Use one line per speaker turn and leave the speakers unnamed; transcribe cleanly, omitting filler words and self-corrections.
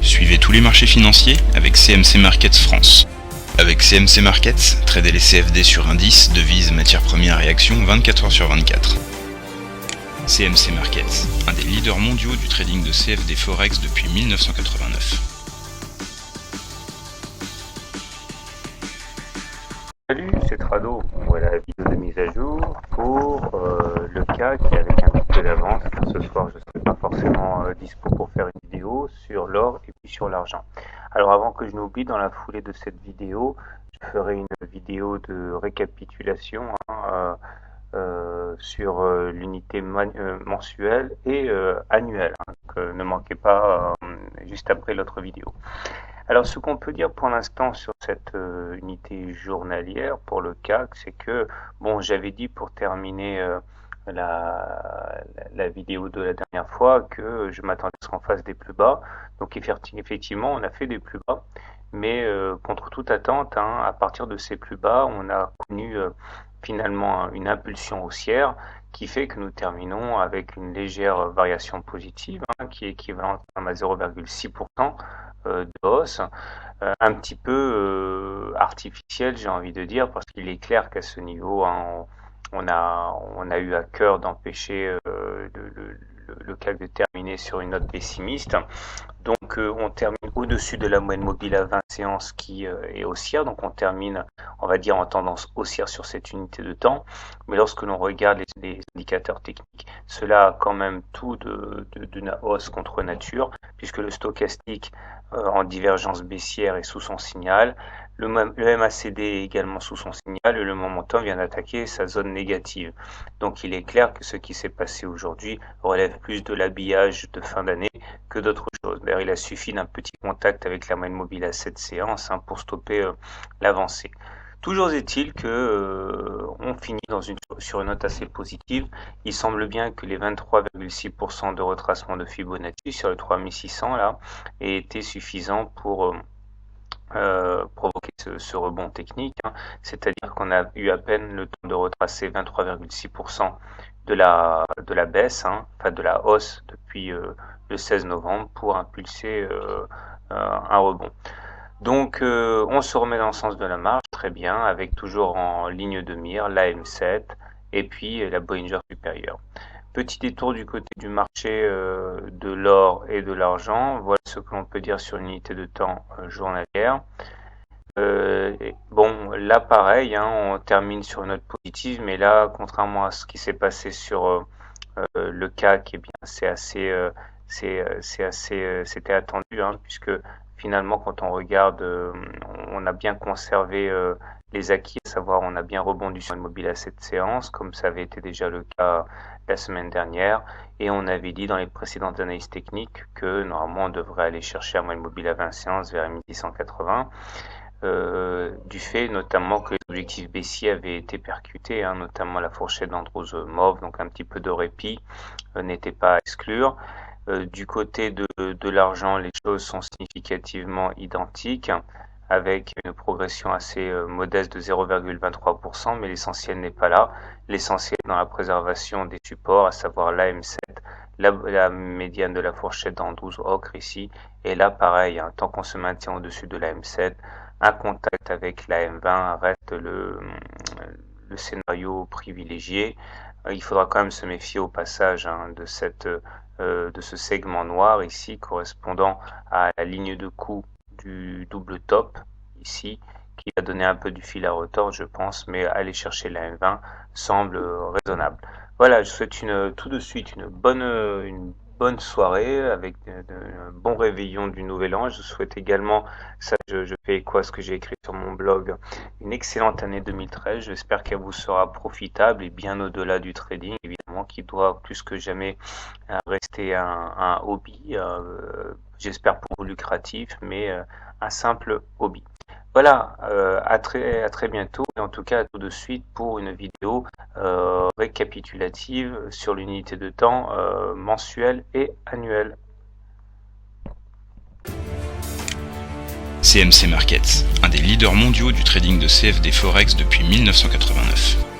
Suivez tous les marchés financiers avec CMC Markets France. Avec CMC Markets, tradez les CFD sur indices, devises, matières premières et actions 24 heures sur 24. CMC Markets, un des leaders mondiaux du trading de CFD Forex depuis 1989.
Salut, c'est Trado. Voilà la vidéo de mise à jour pour le CAC avec un petit peu d'avance car ce soir je ne serai pas forcément dispo pour faire une vidéo sur l'or et puis sur l'argent. Alors avant que je n'oublie, dans la foulée de cette vidéo, je ferai une vidéo de récapitulation sur l'unité mensuelle et annuelle. Donc ne manquez pas juste après l'autre vidéo. Alors, ce qu'on peut dire pour l'instant sur cette unité journalière pour le CAC, c'est que, bon, j'avais dit pour terminer la vidéo de la dernière fois que je m'attendais à ce qu'on fasse des plus bas. Donc, effectivement, on a fait des plus bas, mais contre toute attente, à partir de ces plus bas, on a connu finalement une impulsion haussière qui fait que nous terminons avec une légère variation positive qui est équivalente à 0,6% de hausse, un petit peu artificielle, j'ai envie de dire, parce qu'il est clair qu'à ce niveau, on a eu à cœur d'empêcher le CAC de terminer sur une note pessimiste. Donc on termine au-dessus de la moyenne mobile à 20 séances qui est haussière, donc on termine, on va dire, en tendance haussière sur cette unité de temps. Mais lorsque l'on regarde les indicateurs techniques, cela a quand même tout d'une hausse contre nature, puisque le stochastique en divergence baissière est sous son signal, le MACD est également sous son signal et le momentum vient d'attaquer sa zone négative. Donc il est clair que ce qui s'est passé aujourd'hui relève plus de l'habillage de fin d'année que d'autres choses. D'ailleurs, il a suffi d'un petit contact avec la moyenne mobile à 7 séances pour stopper l'avancée. Toujours est-il que on finit sur une note assez positive. Il semble bien que les 23,6% de retracement de Fibonacci sur le 3600 là aient été suffisants pour provoquer ce rebond technique, c'est-à-dire qu'on a eu à peine le temps de retracer 23,6% de la baisse, enfin de la hausse depuis le 16 novembre pour impulser un rebond. Donc on se remet dans le sens de la marche, très bien, avec toujours en ligne de mire la M7 et puis la Bollinger supérieure. Petit détour du côté du marché de l'or et de l'argent. Voilà ce que l'on peut dire sur une unité de temps journalière. Bon, là pareil, on termine sur une note positive, mais là, contrairement à ce qui s'est passé sur le CAC, eh bien, c'était attendu, puisque finalement, quand on regarde, on a bien conservé les acquis, à savoir on a bien rebondi sur le mobile à cette séance, comme ça avait été déjà le cas la semaine dernière, et on avait dit dans les précédentes analyses techniques que normalement on devrait aller chercher un moyenne mobile à 20 séances vers 1180, du fait notamment que les objectifs baissiers avaient été percutés, notamment la fourchette d'Andrews mauve, donc un petit peu de répit n'était pas à exclure. Du côté de l'argent, les choses sont significativement identiques, avec une progression assez modeste de 0,23%, mais l'essentiel n'est pas là. L'essentiel est dans la préservation des supports, à savoir la M7, la médiane de la fourchette d'Andrews ocre ici, et là pareil, tant qu'on se maintient au-dessus de la M7, un contact avec la M20 reste le scénario privilégié. Il faudra quand même se méfier au passage de ce segment noir ici correspondant à la ligne de coup du double top ici qui a donné un peu du fil à retordre je pense, mais aller chercher la M20 semble raisonnable. Voilà, je souhaite tout de suite une bonne soirée avec un bon réveillon du nouvel an. Je souhaite également, ça je fais écho à ce que j'ai écrit sur mon blog, une excellente année 2013. J'espère qu'elle vous sera profitable et bien au-delà du trading, évidemment, qui doit plus que jamais rester un hobby, j'espère pour vous lucratif, mais un simple hobby. Voilà, à très bientôt et en tout cas à tout de suite pour une vidéo récapitulative sur l'unité de temps mensuelle et annuelle.
CMC Markets, un des leaders mondiaux du trading de CFD Forex depuis 1989.